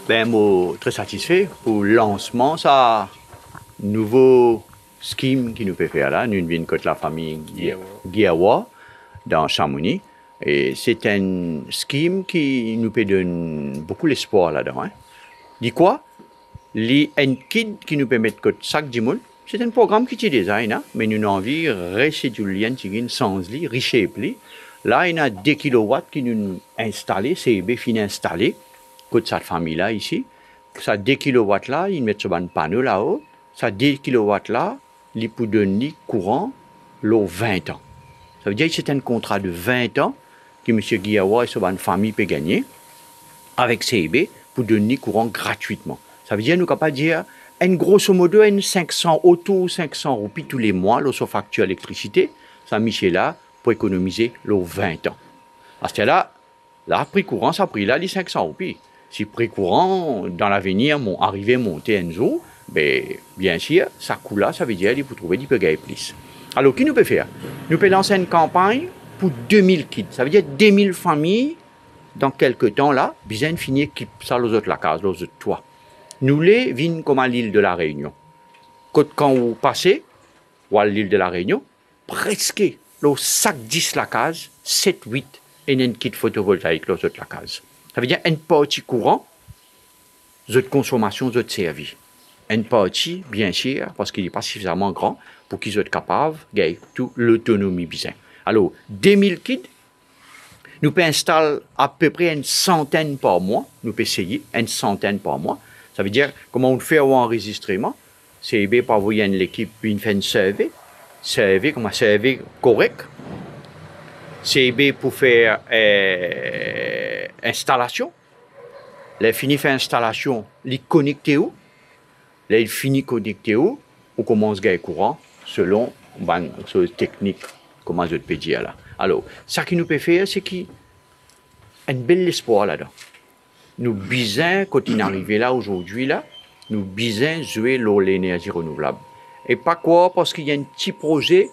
Ben, moi, très satisfait pour le lancement, ça, nouveau scheme qui nous peut faire là. Nous venons de la famille Guiawa dans Chamonix. Et c'est un scheme qui nous peut donner beaucoup d'espoir là-dedans. Hein. Dis quoi? Un kid qui nous permet de chaque dimanche. C'est un programme qui est design, hein, mais nous avons envie de récédulien sans li, riche et pli. Là, il y a 2 kilowatts qui nous installés, CEB fin installé, côté cette famille-là ici. Ça 2 kilowatts là, ils mettent sur un panneau là-haut. Ça 2 kilowatts là, ils peuvent donner courant l'eau 20 ans. Ça veut dire que c'est un contrat de 20 ans que M. Guiawa et sa famille peut gagner avec CEB pour donner courant gratuitement. Ça veut dire nous capable dire grosso modo, 500 auto, 500 roupies tous les mois, lorsqu'on facture l'électricité, ça Michel là pour économiser l'eau 20 ans. À ce là, là, prix courant, ça prix là, les 500 roupies. Si prix courant, dans l'avenir, arrivé monter un jour, ben, bien sûr, ça coûte là, ça veut dire qu'il faut trouver des peu gagner plus. Alors, qu'est-ce que nous peut faire? Nous pouvons lancer une campagne pour 2000 kids. Ça veut dire 2000 familles, dans quelques temps là, besoin de finir qui ça les autres la case, les autres toits. Nous les vînes comme à l'île de la Réunion. Quand vous passez, ou à l'île de la Réunion, presque, le sac 10 la case, 7, 8, et un kit photovoltaïque, les autres la case. Ça veut dire un petit courant, de consommation, de service. Un petit, bien sûr, parce qu'il n'est pas suffisamment grand pour qu'ils soient capables de gagner toute l'autonomie besoin. Alors, 2000 kits, nous pouvons installer à peu près une centaine par mois. Nous pouvons essayer une centaine par mois. Ça veut dire, comment on fait un enregistrement, CEB par envoyer une équipe, une fait une survey, comme un survey correct. CEB pour faire installation. Les fini faire installation, les connecter où? Les fini connecter où? On commence à gagner courant selon la technique, comment je peux dire là. Alors, ce qui nous peut faire, c'est qu'il y a un bel espoir là-dedans. Nous bisons, quand on est arrivé là aujourd'hui, là, nous bisons jouer l'énergie renouvelable. Et pas quoi, parce qu'il y a un petit projet,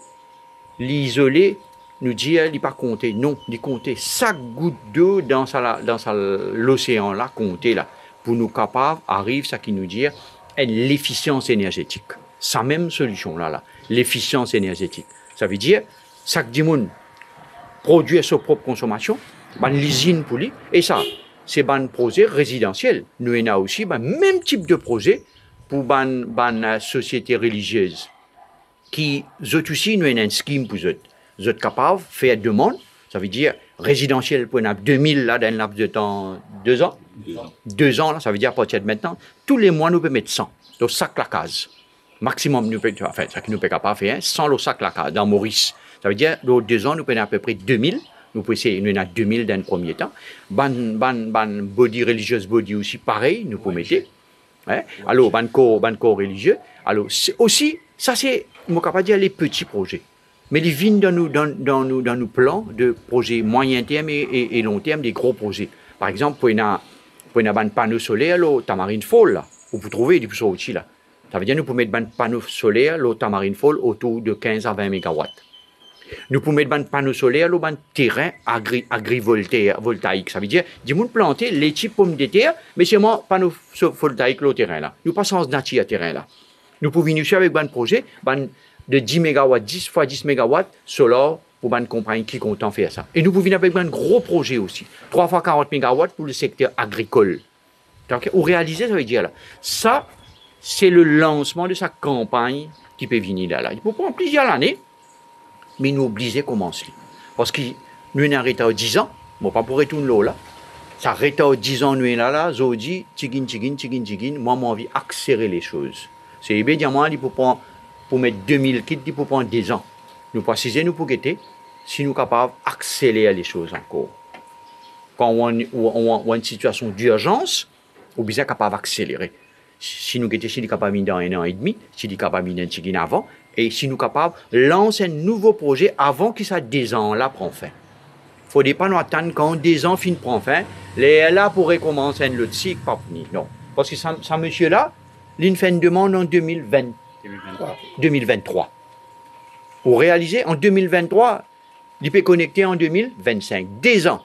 l'isoler, nous dit, il n'est pas compté. Non, il compter. Chaque goutte d'eau dans l'océan là, compter là. Pour nous capables, arrive ce qui nous dit, l'efficience énergétique. C'est la même solution là, l'efficience énergétique. Ça veut dire, chaque dimanche, produire sa propre consommation, l'usine pour lui, et ça, c'est un projet résidentiel. Nous avons aussi le même type de projet pour une société religieuse qui, eux aussi, nous avons un scheme pour eux. Vous êtes capable de faire demande, ça veut dire résidentiel pour 2000 là, dans un laps de temps, 2 ans. 2 ans, là, ça veut dire à partir de maintenant, tous les mois, nous pouvons mettre 100. Donc, sac la case. Maximum, nous pouvons, enfin, ça que nous pouvons capable faire, 100 le sac la case, dans Maurice. Ça veut dire, dans 2 ans, nous pouvons à peu près 2000. Nous pouvons essayer, nous en avons 2000 dans le premier temps. Ban body, religieuse body aussi, pareil, nous pouvons mettre. Hein? Alors, ban corps religieux. Alors, aussi, ça c'est, je ne peux pas dire les petits projets. Mais ils viennent dans nos plans de projets moyen terme et long terme, des gros projets. Par exemple, pour un panneau solaire, le Tamarine Fall, là, vous trouvez des choses aussi là. Ça veut dire que nous pouvons mettre un panneau solaire, le Tamarine Fall, autour de 15 à 20 MW. Nous pouvons mettre un panneau solaire, le terrain agrivoltaïque. Ça veut dire, du monde planter les types pommes de terre, mais c'est moi panneau photovoltaïque le terrain là. Nous passons en nature terrain là. Nous pouvons venir avec un projet, de 10 MW, 10 fois 10 MW solaire pour une compagnie qui est content de faire ça. Et nous pouvons venir avec un gros projet aussi, 3 fois 40 MW pour le secteur agricole. Donc, ou réaliser, ça veut dire là. Ça, c'est le lancement de sa campagne qui peut venir là. Il peut prendre plusieurs années, mais nous obliger à commencer. Parce que nous avons arrêté à 10 ans, bon, pas pour retourner là. Ça arrête à 10 ans, nous sommes là, je dis, tigin, moi, j'ai envie d'accélérer les choses. C'est évidemment, il faut prendre pour mettre 2000 kits, il faut prendre 10 ans. Nous préciser, nous pour guetter, si nous sommes capables d'accélérer les choses encore. Quand on a une situation d'urgence, on est capable d'accélérer. Si nous guettons, si nous sommes capables dans 1 an et demi, si nous sommes capables d'un petit avant, et si nous sommes capables de lancer un nouveau projet avant que ça 10 ans là prend fin. Il ne faut pas nous attendre quand 10 ans fin prend fin, les là pourraient commencer un autre cycle, pas fini. Non. Parce que ce monsieur-là, il fait une demande en 2023. Pour réaliser, en 2023, il peut connecter en 2025. 10 ans.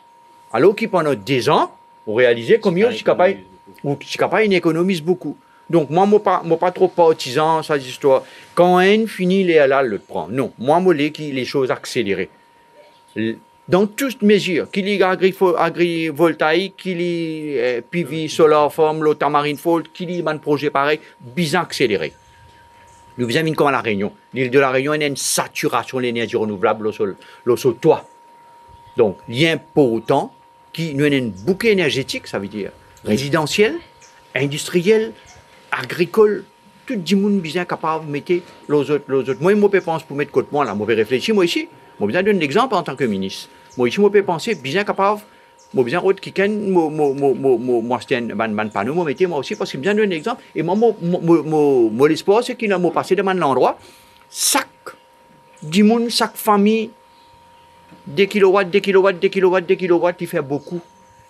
Alors qu'il pendant 10 ans, pour réaliser combien je suis capable ou qui capable, il économise beaucoup. Donc, moi, je ne pas trop partisan, ça, histoire. Quand un finit, les là, le prend. Non, moi, je veux les choses accélérées. Dans toutes mesures, qu'il y ait agrivoltaïque, qu'il y ait PV, solar farm, l'Otamarine Fault, qu'il y ait un projet pareil, bien accéléré. Nous faisons comme à La Réunion. L'île de La Réunion, il y a une saturation de l'énergie renouvelable au toit. Donc, il y a pour autant qu'il y a un bouquet énergétique, ça veut dire résidentiel, industriel, agricole, tout le monde bien capable de mettre les autres. Moi, je pense pour mettre côté moi, là, je vais réfléchir, moi ici, je vais donner un exemple en tant que ministre. Moi ici, je vais penser bien capable, je vais autre qui moi, c'est un panneau, moi aussi, parce que je vais donner un exemple. Et moi, mon espoir, c'est qu'il a passé de l'endroit, chaque monde, chaque famille, des kilowatts, il fait beaucoup.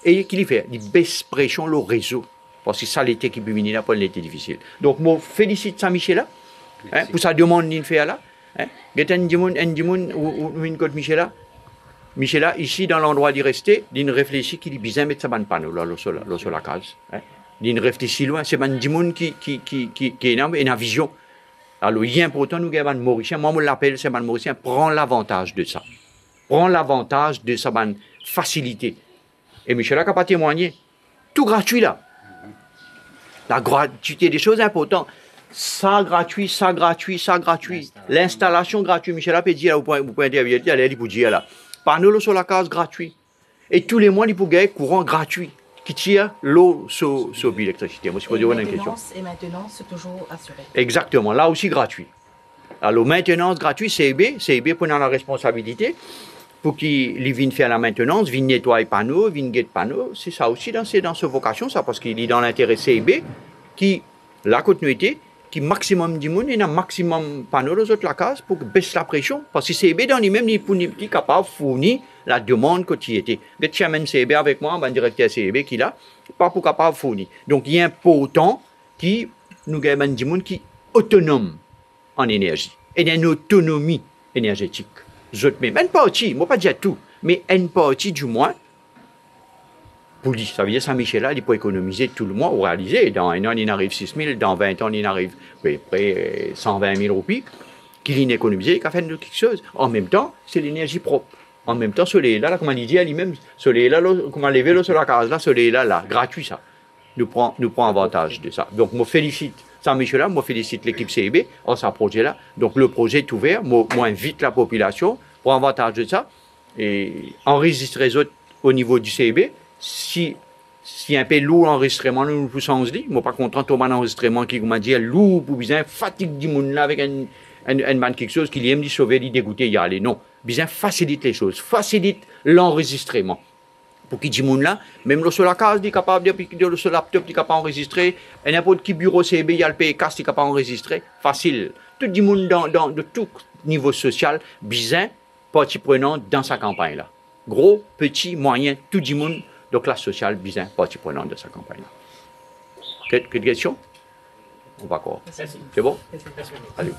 Et qu'il fait, il baisse pression le réseau. Parce que ça, l'été qui peut venir là, pour l'été difficile. Donc, je félicite Saint-Michel là, pour sa demande qu'il fait là. Il y a un côté Michel là, ici, dans l'endroit d'y rester, il réfléchit qu'il bien mettre sa bande panneau là, sur la case. Il réfléchit loin, c'est un monde qui est énorme et une vision. Alors, il est important, nous avons un Mauricien, moi, je l'appelle, c'est un Mauricien, prend l'avantage de ça. Prend l'avantage de sa facilité. Et Michel a pas témoigné. Tout gratuit là. La gratuité des choses importantes. Ça gratuit. L'installation gratuite. Michel a dit, vous pouvez intervenir, il peut dire là. Panneau sur la case gratuit. Et tous les mois, il peut gagner courant gratuit qui tire l'eau sur l'électricité. Moi, je pose une question. Et maintenant, c'est toujours assuré. Exactement. Là aussi gratuit. Alors, maintenance gratuite, CEB prenant la responsabilité pour qu'il vienne faire la maintenance, vienne nettoyer les panneaux, vienne guetter les panneaux. C'est ça aussi dans sa vocation, ça, parce qu'il est dans l'intérêt CEB, qui, la continuité, qui maximum du monde, il y a un maximum de panneaux dans la case pour baisser la pression. Parce que CEB, dans lui-même, il est capable de fournir la demande que tu étais. Le chairman CEB avec moi, le directeur CEB qui est là, pas pour capable de fournir. Donc, il y a un important qui nous avons du monde qui est autonome en énergie. Et il y a une autonomie énergétique. Une partie, je ne vais pas dire tout, mais une partie du moins, pour lui, ça veut dire Saint-Michel là, il peut économiser tout le mois ou réaliser. Dans un an, il arrive 6 000, dans 20 ans, il arrive près 120 000 roupies, qu'il a économisé, qu'il a fait quelque chose. En même temps, c'est l'énergie propre. En même temps, soleil-là, comme on dit à lui-même, soleil-là, comme on levé sur la case là, soleil-là, gratuit ça. Nous prend avantage de ça. Donc, je félicite Saint-Michel là, je félicite l'équipe CEB en ce projet-là. Donc, le projet est ouvert, je invite la population pour avantage de ça et enregistrer les autres au niveau du CEB. Si un peu lourd l'enregistrement, nous ne sommes pas dit, je ne suis pas content de tomber un enregistrement qui m'a dit lourd pour bien fatigue du monde là avec quelque chose qui aime lui sauver, lui dégoûter, y aller. Non, bien facilite les choses, facilite l'enregistrement. Pour qui dit monde là, même sur la case, il est capable de sur le laptop, il est capable d'enregistrer, et n'importe qui bureau CB, il y a le PCAS, il est capable d'enregistrer, facile. Tout le monde de tout niveau social, bien partie prenante dans sa campagne là. Gros, petit, moyen, tout le monde de classe sociale, bien partie prenante de sa campagne là. Quelques questions? On va quoi? C'est bon? Allez.